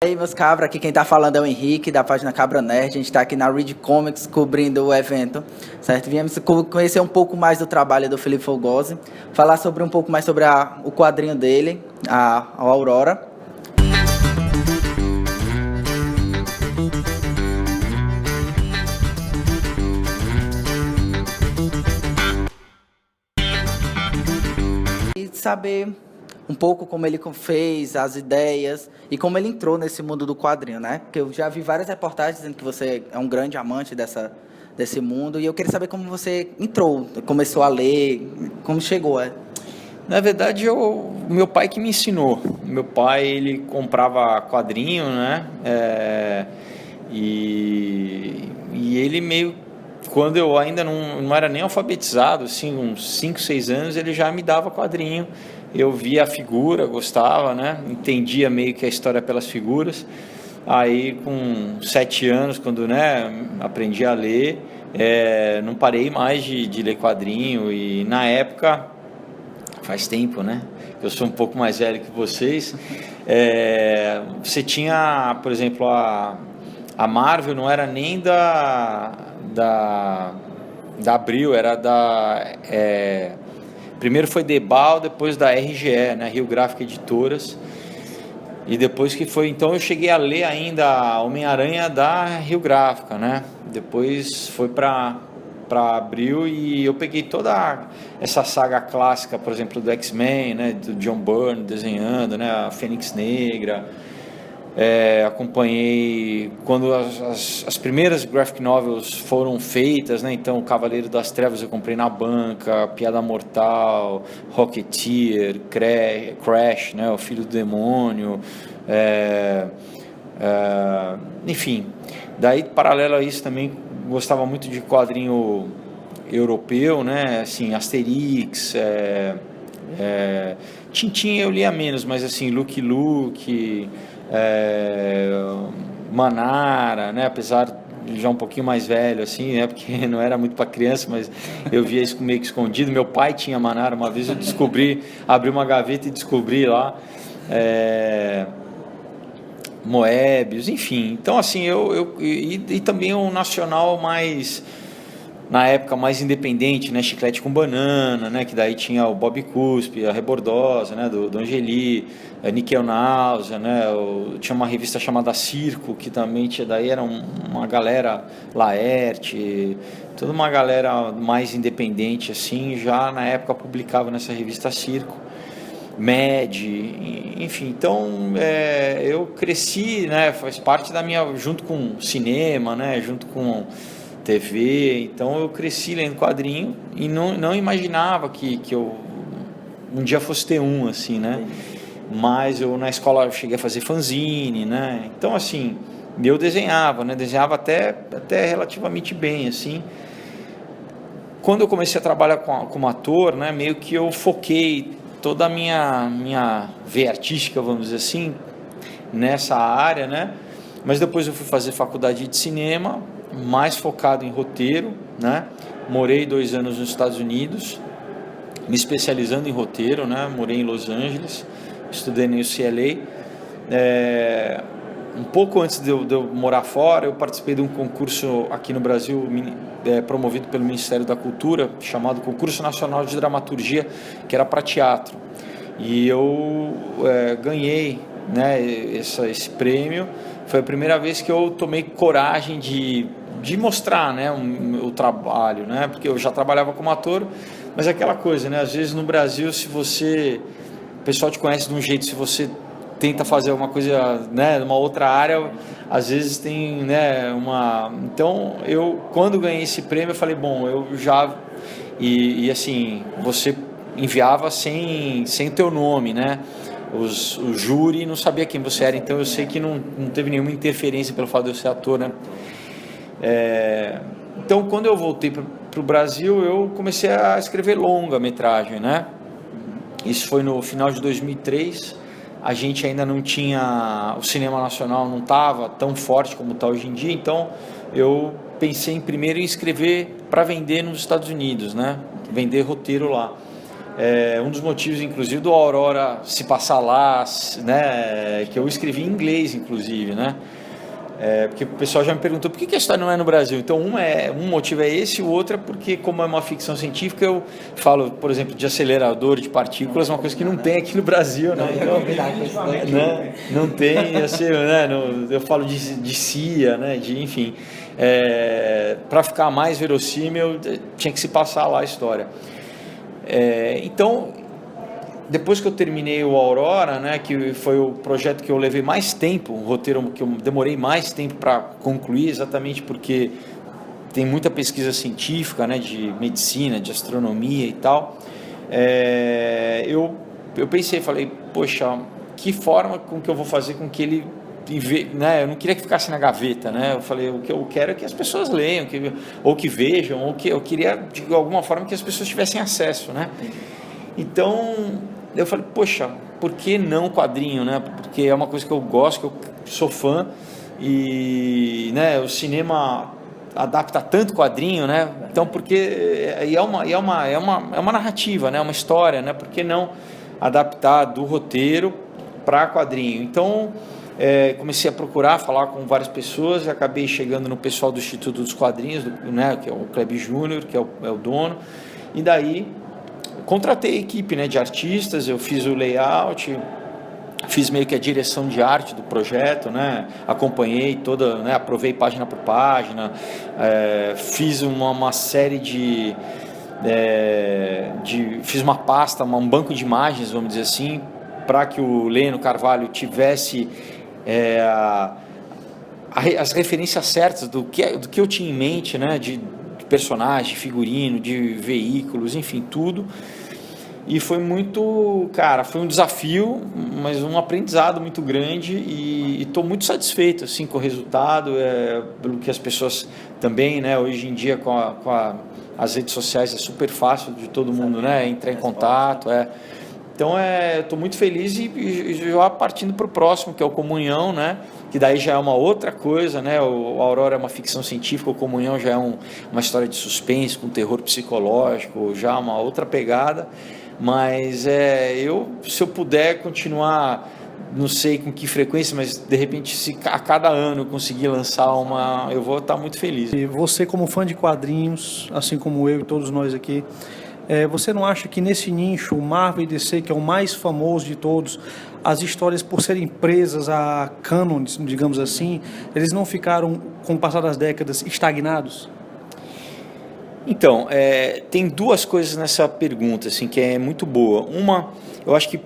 E aí, meus cabras, aqui quem tá falando é o Henrique, da página Cabra Nerd. A gente tá aqui na Read Comics cobrindo o evento, certo? Viemos conhecer um pouco mais do trabalho do Felipe Fogosi, falar sobre um pouco mais sobre o quadrinho dele, a Aurora. E saber um pouco como ele fez, as ideias e como ele entrou nesse mundo do quadrinho, né? Porque eu já vi várias reportagens dizendo que você é um grande amante desse mundo, e eu queria saber como você entrou, começou a ler, como chegou, Na verdade, meu pai que me ensinou. Meu pai, ele comprava quadrinho, né? E ele meio... Quando eu ainda não era nem alfabetizado, assim, uns 5, 6 anos, ele já me dava quadrinho. Eu via a figura, gostava, né? Entendia meio que a história pelas figuras. Aí, com 7 anos, quando, né, aprendi a ler, não parei mais de ler quadrinho. E, na época, faz tempo, né? Eu sou um pouco mais velho que vocês. Você tinha, por exemplo, a Marvel não era nem da Abril, era primeiro foi Debal, depois da RGE, né, Rio Gráfica Editoras, e depois que foi, então eu cheguei a ler ainda Homem-Aranha da Rio Gráfica, né, depois foi para Abril, e eu peguei toda essa saga clássica, por exemplo, do X-Men, né, do John Byrne desenhando, né, a Fênix Negra. Acompanhei quando as primeiras graphic novels foram feitas, né? Então, Cavaleiro das Trevas eu comprei na banca, Piada Mortal, Rocketeer, Crash, né? O Filho do Demônio, enfim. Daí, paralelo a isso, também gostava muito de quadrinho europeu, né? Assim, Asterix, Tintin eu lia menos, mas assim, Lucky Luke, Manara, né? Apesar de já um pouquinho mais velho, assim, né? Porque não era muito para criança, mas eu via isso meio que escondido. Meu pai tinha Manara, uma vez eu descobri, abri uma gaveta e descobri lá. Moebius, enfim. Então, assim, e também um nacional mais, na época, mais independente, né? Chiclete com Banana, né? Que daí tinha o Bob Cuspe, a Rebordosa, né? Do Angeli, Nickel Náusea, né? Tinha uma revista chamada Circo, que também tinha, daí era uma galera, Laerte, toda uma galera mais independente, assim, já na época publicava nessa revista Circo. Enfim, então eu cresci, né? Faz parte da minha, junto com cinema, né? Junto com TV, então eu cresci lendo quadrinho e não imaginava que eu um dia fosse ter assim, né? Mas eu na escola eu cheguei a fazer fanzine, né? Então, assim, eu desenhava, né? Desenhava até relativamente bem, assim. Quando eu comecei a trabalhar como ator, né? Meio que eu foquei toda a minha veia artística, vamos dizer assim, nessa área, né? Mas depois eu fui fazer faculdade de cinema, mais focado em roteiro, né? Morei 2 anos nos Estados Unidos, me especializando em roteiro, né? Morei em Los Angeles, estudei no UCLA. Um pouco antes de eu morar fora, eu participei de um concurso aqui no Brasil, promovido pelo Ministério da Cultura, chamado Concurso Nacional de Dramaturgia, que era para teatro. E eu ganhei, né, esse prêmio. Foi a primeira vez que eu tomei coragem de mostrar, né, o trabalho, né, porque eu já trabalhava como ator, mas é aquela coisa, né, às vezes no Brasil, o pessoal te conhece de um jeito, se você tenta fazer alguma coisa, né, numa outra área, às vezes tem, né, então eu, quando ganhei esse prêmio, eu falei, bom, eu já, e assim, você enviava sem o teu nome, né, o júri não sabia quem você era, então eu sei que não teve nenhuma interferência pelo fato de eu ser ator, né. Então, quando eu voltei para o Brasil, eu comecei a escrever longa-metragem, né? Isso foi no final de 2003. A gente ainda não tinha... O cinema nacional não estava tão forte como está hoje em dia, então eu pensei primeiro em escrever para vender nos Estados Unidos, né? Vender roteiro lá. Um dos motivos, inclusive, do Aurora se passar lá, né, que eu escrevi em inglês, inclusive, né? Porque o pessoal já me perguntou por que a história não é no Brasil. Então, um motivo é esse, o outro é porque, como é uma ficção científica, eu falo, por exemplo, de acelerador de partículas, uma coisa que não tem aqui no Brasil, né? Então, não tem, assim, né? Eu falo de CIA, né? Enfim, para ficar mais verossímil, tinha que se passar lá a história. Então, depois que eu terminei o Aurora, né, que foi o projeto que eu levei mais tempo, o roteiro que eu demorei mais tempo para concluir, exatamente porque tem muita pesquisa científica, né, de medicina, de astronomia e tal, eu pensei, falei, poxa, que forma com que eu vou fazer com que ele, né, eu não queria que ficasse na gaveta, né, eu falei, o que eu quero é que as pessoas leiam, ou que vejam, ou que eu queria, de alguma forma, que as pessoas tivessem acesso, né. Então, eu falei, poxa, por que não quadrinho, né? Porque é uma coisa que eu gosto, que eu sou fã, e, né, o cinema adapta tanto quadrinho, né? Então, porque é uma narrativa, né? Uma história, né? Por que não adaptar do roteiro para quadrinho? Então, comecei a procurar, falar com várias pessoas, e acabei chegando no pessoal do Instituto dos Quadrinhos, né? Que é o Kleber Júnior, que é o dono, e daí contratei a equipe, né, de artistas, eu fiz o layout, fiz meio que a direção de arte do projeto, né, acompanhei toda, né, aprovei página por página, fiz uma série fiz uma pasta, um banco de imagens, vamos dizer assim, para que o Leno Carvalho tivesse as referências certas do que eu tinha em mente, né, de personagem, de figurino, de veículos, enfim, tudo. E foi muito, cara, foi um desafio, mas um aprendizado muito grande, e estou muito satisfeito assim com o resultado, pelo que as pessoas também, né, hoje em dia com as redes sociais é super fácil de todo mundo, né, entrar em contato, Então, estou muito feliz, e já partindo para o próximo, que é o Comunhão, né? Que daí já é uma outra coisa, né? O Aurora é uma ficção científica, o Comunhão já é uma história de suspense, com terror psicológico, já uma outra pegada. Mas se eu puder continuar, não sei com que frequência, mas de repente, se a cada ano eu conseguir lançar eu vou estar muito feliz. E você, como fã de quadrinhos, assim como eu e todos nós aqui, você não acha que nesse nicho, o Marvel e DC, que é o mais famoso de todos, as histórias, por serem presas a cânones, digamos assim, eles não ficaram, com o passar das décadas, estagnados? Então, tem duas coisas nessa pergunta, assim, que é muito boa. Uma, eu acho que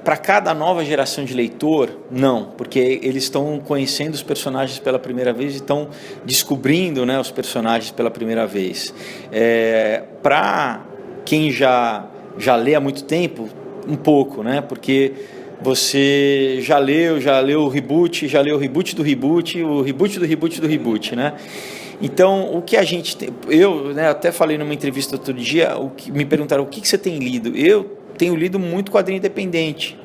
para cada nova geração de leitor, não, porque eles estão conhecendo os personagens pela primeira vez e estão descobrindo, né, os personagens pela primeira vez. Para quem já lê há muito tempo, um pouco, né, porque você já leu o reboot, já leu o reboot do reboot, o reboot do reboot do reboot, né? Então, o que a gente tem, eu, né, até falei numa entrevista outro dia, me perguntaram o que você tem lido. Eu tenho lido muito quadrinho independente,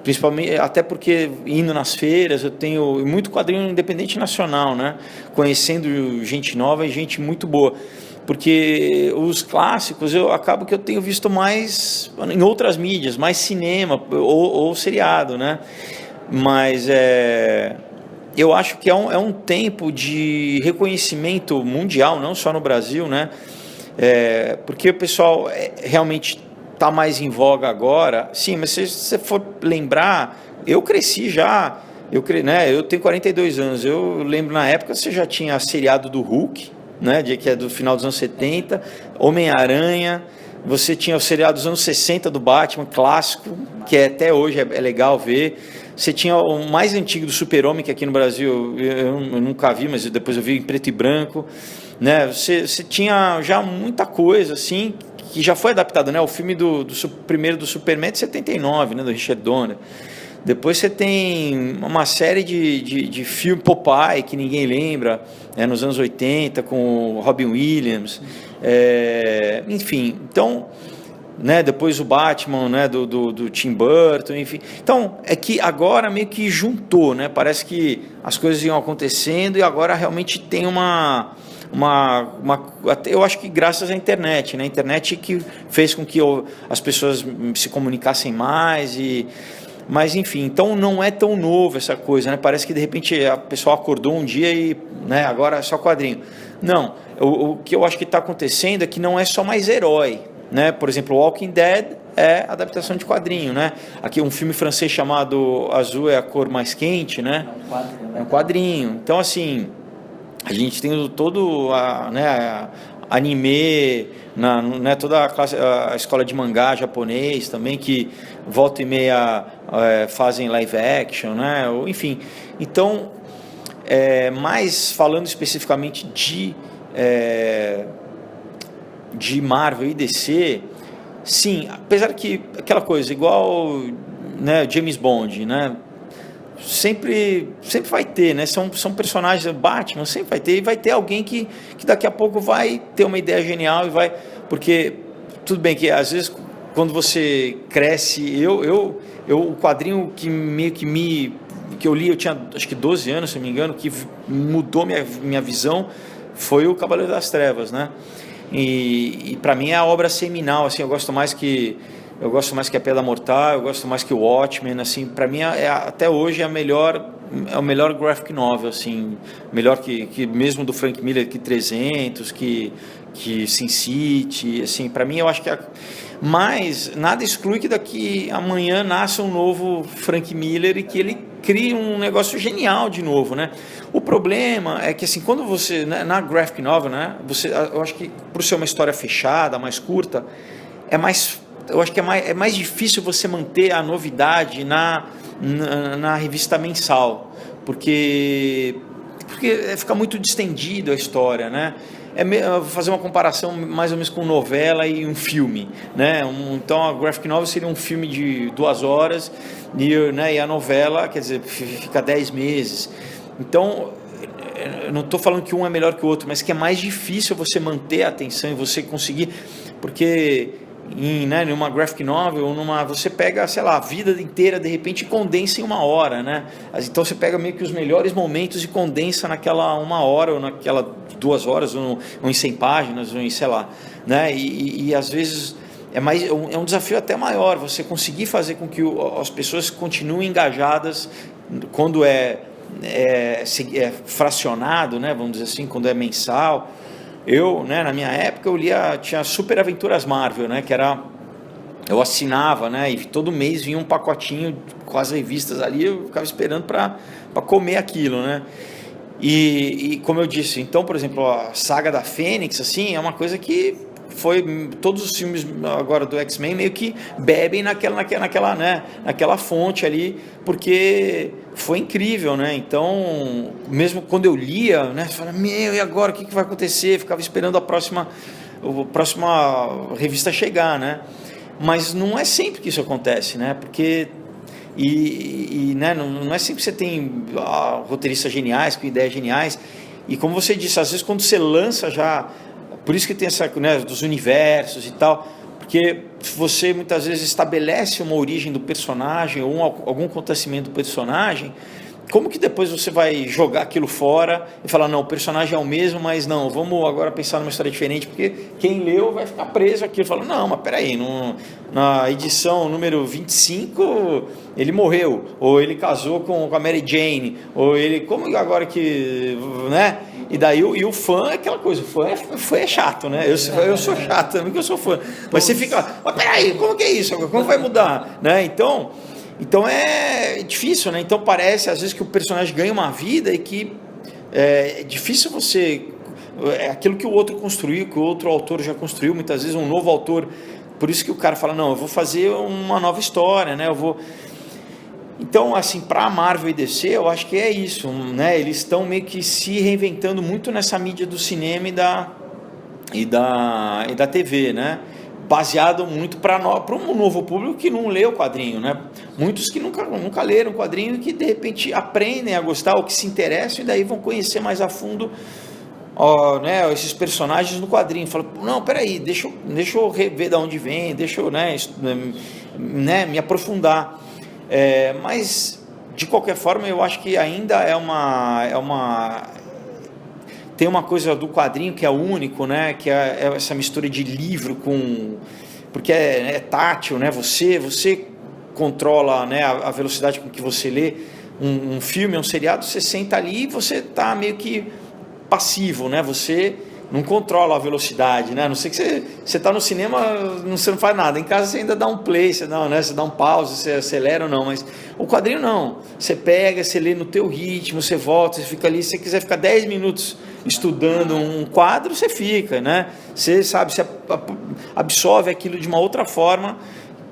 principalmente, até porque indo nas feiras eu tenho muito quadrinho independente nacional, né? Conhecendo gente nova e gente muito boa, porque os clássicos eu acabo que eu tenho visto mais em outras mídias, mais cinema ou seriado, né? Mas eu acho que é um tempo de reconhecimento mundial, não só no Brasil, né? Porque o pessoal realmente está mais em voga agora. Sim, mas se você for lembrar, eu cresci já, né, eu tenho 42 anos, eu lembro na época você já tinha seriado do Hulk, né, que é do final dos anos 70, Homem-Aranha, você tinha o seriado dos anos 60 do Batman, clássico, que até hoje é legal ver. Você tinha o mais antigo do Super-Homem, que aqui no Brasil eu nunca vi, mas depois eu vi em preto e branco, né? Você tinha já muita coisa assim que já foi adaptado, né? O filme primeiro do Superman de 79, né? Do Richard Donner. Depois você tem uma série de filme Popeye, que ninguém lembra, nos anos 80, com o Robin Williams. Enfim, então, né, depois o Batman, né, do Tim Burton, enfim. Então, é que agora meio que juntou, né? Parece que as coisas iam acontecendo e agora realmente tem uma eu acho que graças à internet, né? A internet que fez com que as pessoas se comunicassem mais mas enfim, então não é tão novo essa coisa, né? Parece que de repente a pessoa acordou um dia e, né, agora é só quadrinho. Não, o que eu acho que está acontecendo é que não é só mais herói, né? Por exemplo, Walking Dead é adaptação de quadrinho, né? Aqui um filme francês chamado Azul é a Cor Mais Quente, né? É um quadrinho. Então, assim, a gente tem todo anime, né, toda a escola de mangá japonês também, que volta e meia fazem live action, né? Enfim, então, mas falando especificamente de Marvel e DC, sim, apesar que aquela coisa, igual, né, James Bond, né? Sempre vai ter, né? São personagens, Batman sempre vai ter, e vai ter alguém que daqui a pouco vai ter uma ideia genial e vai, porque tudo bem que às vezes quando você cresce, o quadrinho que meio que eu li, eu tinha acho que 12 anos, se não me engano, que mudou minha visão, foi o Cavaleiro das Trevas, né? E para mim é a obra seminal, assim, eu gosto mais que a Pedra Mortal, eu gosto mais que o Watchmen, assim, para mim até hoje é o melhor graphic novel, assim, melhor que mesmo do Frank Miller, que 300, que Sin City, assim, para mim eu acho que mas nada exclui que daqui amanhã nasça um novo Frank Miller e que ele crie um negócio genial de novo, né? O problema é que, assim, quando você, né, na graphic novel, né, eu acho que por ser uma história fechada, mais curta, eu acho que é mais difícil você manter a novidade na revista mensal, porque fica muito distendido a história, né? Vou fazer uma comparação mais ou menos com novela e um filme, né? Então a graphic novel seria um filme de 2 horas e a novela, quer dizer, fica 10 meses. Então, eu não estou falando que um é melhor que o outro, mas que é mais difícil você manter a atenção e você conseguir, porque numa graphic novel, você pega, sei lá, a vida inteira, de repente, e condensa em 1 hora, né? Então você pega meio que os melhores momentos e condensa naquela 1 hora, ou naquela 2 horas, ou em 100 páginas, ou em, sei lá, né? E às vezes é um desafio até maior, você conseguir fazer com que as pessoas continuem engajadas quando é fracionado, né? Vamos dizer assim, quando é mensal. Né, na minha época tinha Super Aventuras Marvel, né, eu assinava, né, e todo mês vinha um pacotinho com as revistas ali, eu ficava esperando para comer aquilo, né, e como eu disse, então, por exemplo, a saga da Fênix, assim, é uma coisa que todos os filmes agora do X-Men meio que bebem naquela fonte ali, porque foi incrível, né? Então, mesmo quando eu lia, né, você fala, e agora o que vai acontecer? Eu ficava esperando a próxima revista chegar, né? Mas não é sempre que isso acontece, né? Porque né, não é sempre que você tem roteiristas geniais, com ideias geniais, e como você disse, às vezes quando você lança já. Por isso que tem essa, né, dos universos e tal, porque você muitas vezes estabelece uma origem do personagem ou algum acontecimento do personagem, como que depois você vai jogar aquilo fora e falar, não, o personagem é o mesmo, mas não, vamos agora pensar numa história diferente, porque quem leu vai ficar preso aqui e fala, não, mas peraí, na edição número 25 ele morreu, ou ele casou com a Mary Jane, ou ele, como agora que, né? E daí o fã é aquela coisa, o fã é chato, né? Eu sou chato também, que eu sou fã. Mas você fica, mas peraí, como que é isso? Como vai mudar? Né? Então é difícil, né? Então parece às vezes que o personagem ganha uma vida e que é difícil você... aquilo que o outro construiu, que o outro autor já construiu, muitas vezes um novo autor... Por isso que o cara fala, não, eu vou fazer uma nova história, né? Então, assim, para a Marvel e DC, eu acho que é isso, né? Eles estão meio que se reinventando muito nessa mídia do cinema e da TV, né? Baseado muito para um novo público que não lê o quadrinho, né? Muitos que nunca leram o quadrinho e que, de repente, aprendem a gostar ou que se interessam e daí vão conhecer mais a fundo né, esses personagens no quadrinho. Fala, não, peraí, deixa eu rever de onde vem, deixa eu me aprofundar. Mas, de qualquer forma, eu acho que ainda tem uma coisa do quadrinho que é único, né? Que é essa mistura de livro com... Porque é tátil, né? Você controla, né, a velocidade com que você lê um filme, um seriado, você senta ali e você está meio que passivo, né? Você não controla a velocidade, né? A não ser que você está no cinema, você não faz nada. Em casa você ainda dá um play, você dá um pause, você acelera ou não. Mas o quadrinho não. Você pega, você lê no teu ritmo, você volta, você fica ali. Se você quiser ficar 10 minutos estudando um quadro, você fica, né? Você sabe, você absorve aquilo de uma outra forma.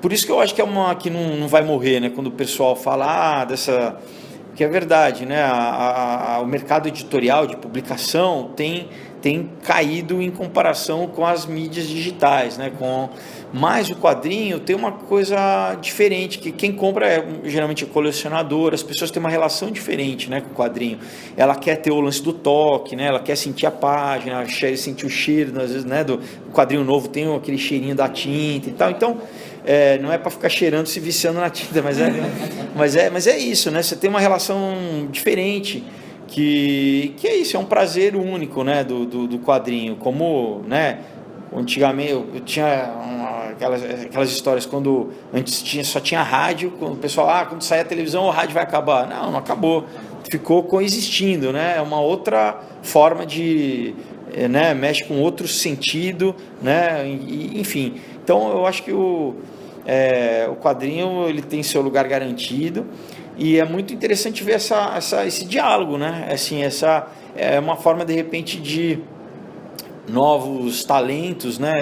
Por isso que eu acho que é uma que não vai morrer, né? Quando o pessoal fala dessa... Que é verdade, né? O mercado editorial de publicação tem caído em comparação com as mídias digitais, né? Mas o quadrinho tem uma coisa diferente, que quem compra geralmente é colecionador, as pessoas têm uma relação diferente, né, com o quadrinho. Ela quer ter o lance do toque, né? Ela quer sentir a página, sentir o cheiro, às vezes, né, do quadrinho novo tem aquele cheirinho da tinta e tal. Então, não é para ficar cheirando, se viciando na tinta, mas é isso, né? Você tem uma relação diferente, que é isso, é um prazer único, né, do quadrinho. Como, né, antigamente eu tinha aquelas histórias quando antes só tinha rádio, quando o pessoal, quando sair a televisão o rádio vai acabar. Não acabou, ficou coexistindo, né? É uma outra forma de, né, mexe com outro sentido, né? Enfim, então eu acho que o quadrinho ele tem seu lugar garantido. E é muito interessante ver esse diálogo, né? Assim, essa é uma forma, de repente, de novos talentos, né?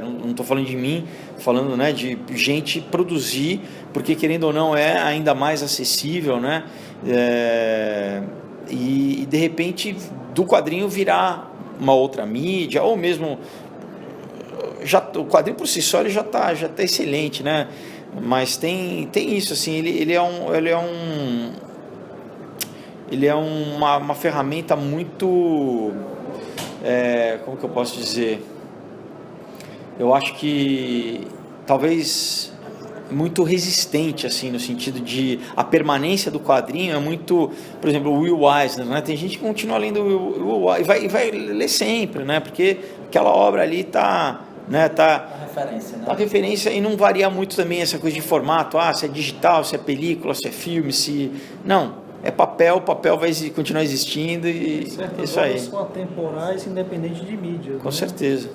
Não estou falando de mim, falando, né, de gente produzir, porque, querendo ou não, é ainda mais acessível, né? E, de repente, do quadrinho virar uma outra mídia, ou mesmo... o quadrinho, por si só, ele já tá excelente, né? Mas tem isso, assim, ele é uma ferramenta muito, como que eu posso dizer? Eu acho que talvez muito resistente, assim, no sentido de a permanência do quadrinho é muito, por exemplo, o Will Eisner, né? Tem gente que continua lendo o Will e vai ler sempre, né? Porque aquela obra ali está... Né, referência, né? A referência, e não varia muito também essa coisa de formato, se é digital, se é película, se é filme, não, é papel vai continuar existindo e isso aí. São atemporais, independente de mídia. Com certeza.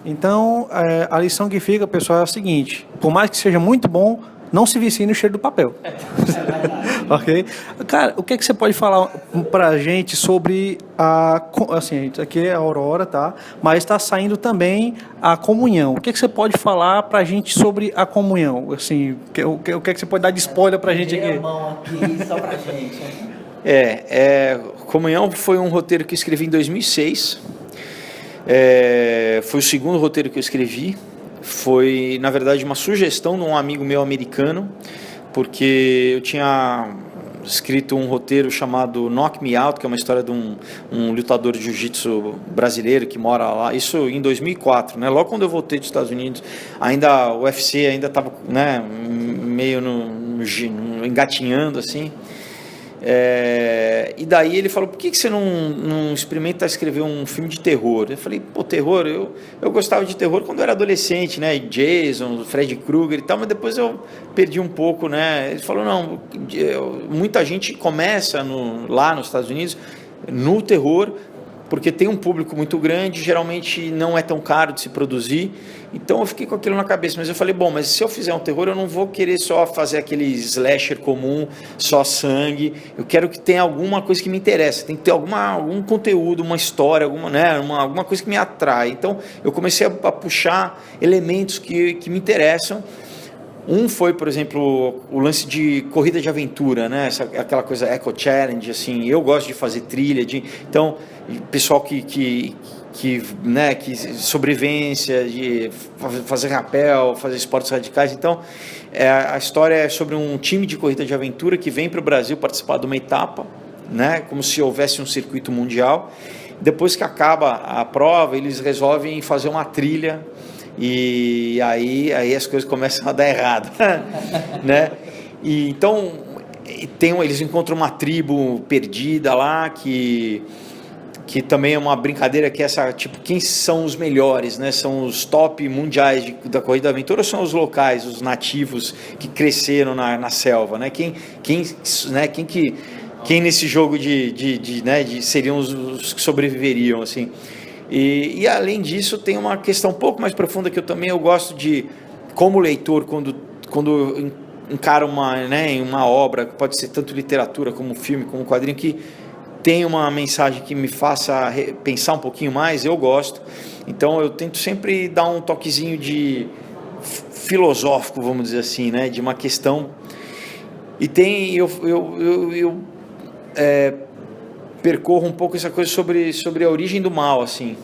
Então, a lição que fica, pessoal, é a seguinte: por mais que seja muito bom, não se vicie no cheiro do papel. Ok? Cara, o que você pode falar pra gente sobre assim, aqui é a Aurora, tá? Mas está saindo também a comunhão. O que você pode falar pra gente sobre a comunhão? Assim, o que você pode dar de spoiler pra gente aqui? A mão aqui só pra gente. Comunhão foi um roteiro que eu escrevi em 2006. Foi o segundo roteiro que eu escrevi. Foi, na verdade, uma sugestão de um amigo meu americano, porque eu tinha escrito um roteiro chamado Knock Me Out, que é uma história de um lutador de jiu-jitsu brasileiro que mora lá, isso em 2004, né? Logo quando eu voltei dos Estados Unidos, ainda o UFC ainda estava, né, meio engatinhando, assim. E daí ele falou: por que você não experimenta escrever um filme de terror? Eu falei: terror, eu gostava de terror quando eu era adolescente, né? Jason, Freddy Krueger e tal, mas depois eu perdi um pouco, né? Ele falou: não, muita gente começa lá nos Estados Unidos no terror, porque tem um público muito grande, geralmente não é tão caro de se produzir. Então eu fiquei com aquilo na cabeça, mas eu falei: bom, mas se eu fizer um terror, eu não vou querer só fazer aquele slasher comum, só sangue. Eu quero que tenha alguma coisa que me interessa, tem que ter algum conteúdo, uma história, alguma coisa que me atrai. Então eu comecei a puxar elementos que me interessam. Um foi, por exemplo, o lance de corrida de aventura, né? Aquela coisa Eco Challenge, assim. Eu gosto de fazer trilha, então pessoal que sobrevivência, de fazer rapel, fazer esportes radicais. Então, a história é sobre um time de corrida de aventura que vem para o Brasil participar de uma etapa, né? Como se houvesse um circuito mundial. Depois que acaba a prova, eles resolvem fazer uma trilha. E aí as coisas começam a dar errado, né? E então eles encontram uma tribo perdida lá que que também é uma brincadeira que é essa, tipo, quem são os melhores, né? São os top mundiais da corrida da aventura ou são os locais, os nativos que cresceram na selva, né? Quem nesse jogo seriam os que sobreviveriam, assim. E além disso, tem uma questão um pouco mais profunda que eu gosto de, como leitor, quando encaro uma obra, que pode ser tanto literatura como filme, como quadrinho, que tem uma mensagem que me faça pensar um pouquinho mais, eu gosto. Então eu tento sempre dar um toquezinho de filosófico, vamos dizer assim, né, de uma questão. E eu percorro um pouco essa coisa sobre a origem do mal, assim,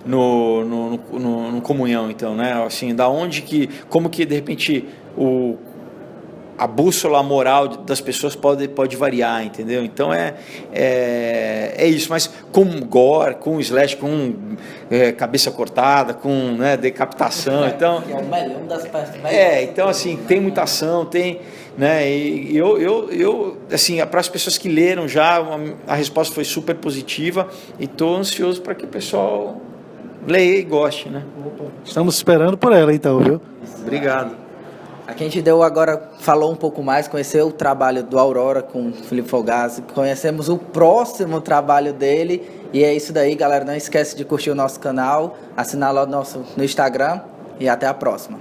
no Comunhão, então, né, assim, da onde como que de repente a bússola moral das pessoas pode variar, entendeu? Então é isso, mas com gore, com slash, com cabeça cortada, com decapitação, então é o melhor das partes. Então assim, tem muita ação, tem, né? E eu assim, para as pessoas que leram já, a resposta foi super positiva e estou ansioso para que o pessoal leia e goste, né? Estamos esperando por ela, então, viu? Obrigado. Aqui a gente falou um pouco mais, conheceu o trabalho do Aurora com o Felipe Fogaça, conhecemos o próximo trabalho dele, e é isso daí, galera. Não esquece de curtir o nosso canal, assinar lá no Instagram, e até a próxima.